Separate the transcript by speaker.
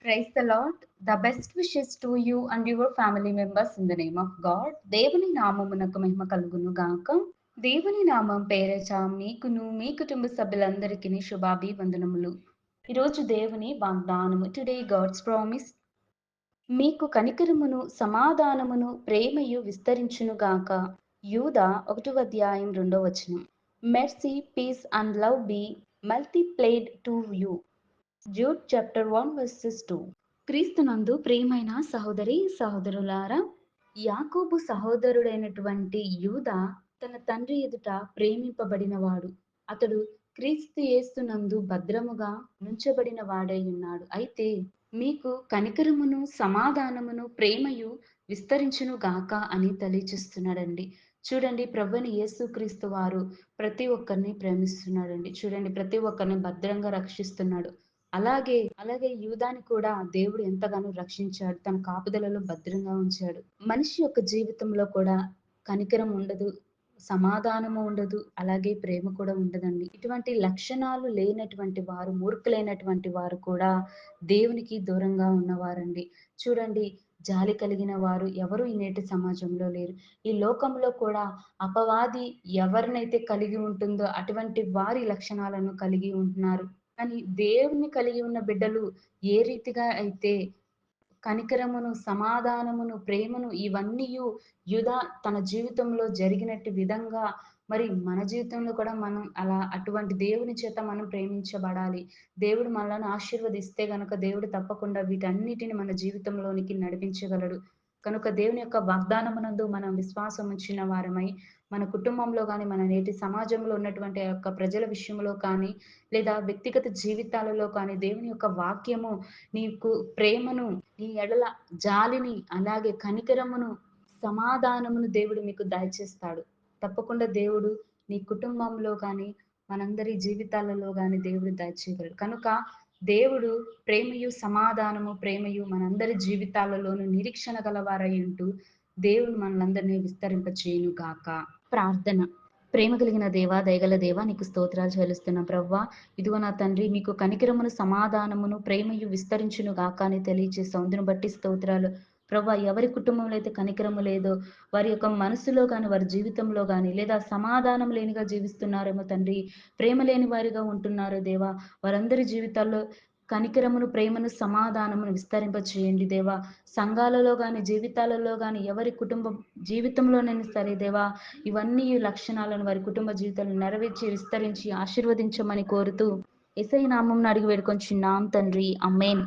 Speaker 1: Praise the Lord. The best wishes to you and your family members in the name of God. దేవుని నామమునకు మహిమ కలుగును గాక. దేవుని నామం పేరట మీకును మీ కుటుంబ సభ్యులందరికీ శుభాభివందనములు. ఈరోజు దేవుని వాగ్దానము. Today God's promise. మీకు కనికరమును సమాధానమును ప్రేమయు విస్తరించును గాక. యూదా 1వ అధ్యాయం 2వ వచనం. Mercy, peace and love be multiplied to you. Jude chapter 1 verses 2. క్రీస్తునందు ప్రియమైన సహోదరి సహోదరులారా, యాకోబు సహోదరుడైనటువంటి యూదా తన తండ్రి ఎదుట ప్రేమింపబడినవాడు. అతడు క్రీస్తు యేసునందు భద్రముగా నుంచబడిన వాడై ఉన్నాడు. అయితే మీకు కనికరమును సమాధానమును ప్రేమయు విస్తరించును గాక అని తెలియచేస్తున్నాడండి. చూడండి, ప్రభువైన యేసుక్రీస్తు వారు ప్రతి ఒక్కరిని ప్రేమిస్తున్నాడండి. చూడండి, ప్రతి ఒక్కరిని భద్రంగా రక్షిస్తున్నాడు. అలాగే యూదాని కూడా దేవుడు ఎంతగానో రక్షించాడు, తన కాపుదలలో భద్రంగా ఉంచాడు. మనిషి యొక్క జీవితంలో కూడా కనికరం ఉండదు, సమాధానము ఉండదు, అలాగే ప్రేమ కూడా ఉండదండి. ఇటువంటి లక్షణాలు లేనటువంటి వారు, మూర్ఖులైనటువంటి వారు కూడా దేవునికి దూరంగా ఉన్నవారండి. చూడండి, జాలి కలిగిన వారు ఎవరు ఈ నేటి సమాజంలో లేరు. ఈ లోకంలో కూడా అపవాది ఎవరినైతే కలిగి ఉంటుందో అటువంటి వారి లక్షణాలను కలిగి ఉంటున్నారు. కానీ దేవుని కలిగి ఉన్న బిడ్డలు ఏ రీతిగా అయితే కనికరమును, సమాధానమును, ప్రేమను ఇవన్నీయు యూదా తన జీవితంలో జరిగినట్టు విధంగా మరి మన జీవితంలో కూడా మనం అటువంటి దేవుని చేత మనం ప్రేమించబడాలి. దేవుడు మనలను ఆశీర్వదిస్తే గనుక దేవుడు తప్పకుండా వీటన్నిటిని మన జీవితంలోనికి నడిపించగలడు. కనుక దేవుని యొక్క వాగ్దానమునందు మనం విశ్వాసం ఉంచిన వారమై మన కుటుంబంలో కానీ, మన నేటి సమాజంలో ఉన్నటువంటి ఆ యొక్క ప్రజల విషయంలో కానీ, లేదా వ్యక్తిగత జీవితాలలో కానీ దేవుని యొక్క వాక్యము నీకు ప్రేమను, నీ ఎడల జాలిని, అలాగే కనికరమును, సమాధానమును దేవుడు మీకు దయచేస్తాడు. తప్పకుండా దేవుడు నీ కుటుంబంలో కానీ, మనందరి జీవితాలలో కానీ దేవుడు దయచేయగలడు. కనుక దేవుడు ప్రేమయు మనందరి జీవితాలలోనూ నిరీక్షణ గలవారై ఉంటూ దేవుడు మనలందరినీ విస్తరింపచేయును గాక. ప్రార్థన. ప్రేమ కలిగిన దేవా, దయగల దేవా, నీకు స్తోత్రాలు చెల్లిస్తున్నా ప్రవ్వా. ఇదిగో నా తండ్రి, మీకు కనికరమును సమాధానమును ప్రేమయు విస్తరించును గాక అని తెలియజేస్తాం. అందును బట్టి స్తోత్రాలు ప్రవ్వా. ఎవరి కుటుంబంలో అయితే కనికరము లేదో, వారి యొక్క మనసులో కానీ, వారి జీవితంలో కానీ, లేదా సమాధానం లేనిగా జీవిస్తున్నారేమో తండ్రి, ప్రేమ లేని వారిగా ఉంటున్నారో దేవా, వారందరి జీవితాల్లో కనికరమును, ప్రేమను, సమాధానమును విస్తరింపచేయండి దేవా. సంఘాలలో కానీ, జీవితాలలో కానీ, ఎవరి కుటుంబం జీవితంలోనైనా సరే దేవా, ఇవన్నీ లక్షణాలను వారి కుటుంబ జీవితాలను నెరవేర్చి విస్తరించి ఆశీర్వదించమని కోరుతూ యేసయ్య నామమున అడిగి వేడుకొంచున్నాం తండ్రి. ఆమేన్.